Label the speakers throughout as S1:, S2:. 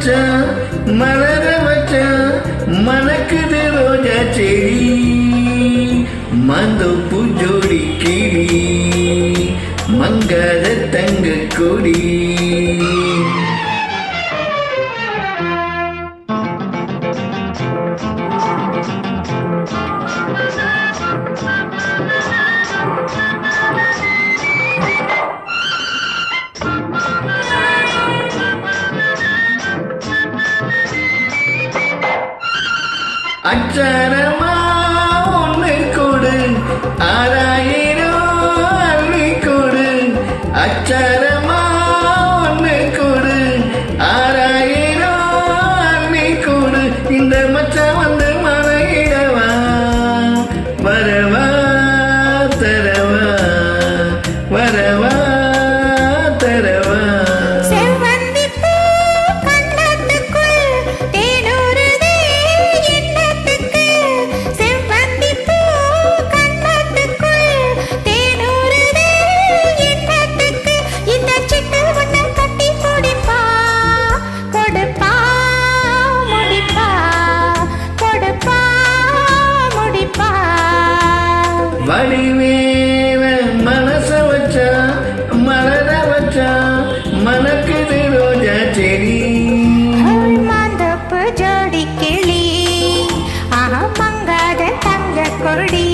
S1: வச்சான் மலர வச்சான் மணக்குது ரோஜா செடி மாந்தோப்பு ஜோடி கிளி மங்காத தங்க கொடி அச்சாரமா ஒன்று கொடு 6000 அள்ளி கொடு அச்சாரமா ஒன்று கொடு 6000 அள்ளி கொடு இந்த மச்சான் வந்து மறையிடவா வரவா தரவா வரவா தரவா வடிவேல மனச வச்சா மலர வச்சா மணக்குது ரோஜா செடி
S2: மாந்தப்பு ஜோடி கிளி மங்காத தங்க கொடி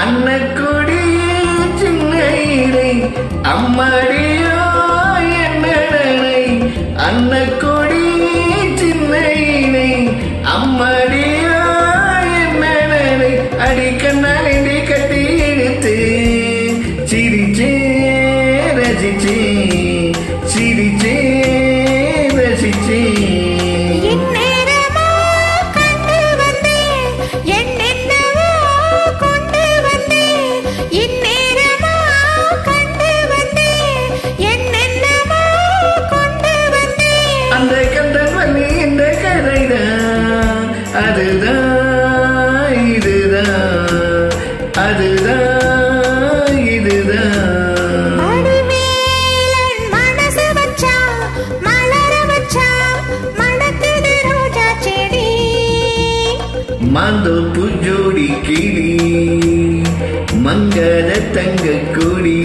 S1: அன்னக்குடி சின்ன இலை அம்மாடியோ என்னடனை அன்னக்குடி சின்ன இலை அம்மாடியோ என்னடனை அடிக்கண்ணாடி கட்டி இழுத்து சிரிச்சே ரசிச்சே சிரிச்சே ரசிச்சே அந்த கந்தன் வள்ளி இந்த கதைதான் அதுதான் இதுதான் அதுதான் இதுதான்
S2: மனசு வச்சா மலர வச்சா மணக்குது ரோஜா செடி
S1: மாந்தோப்பு ஜோடி கிளி மங்காத தங்க கொடி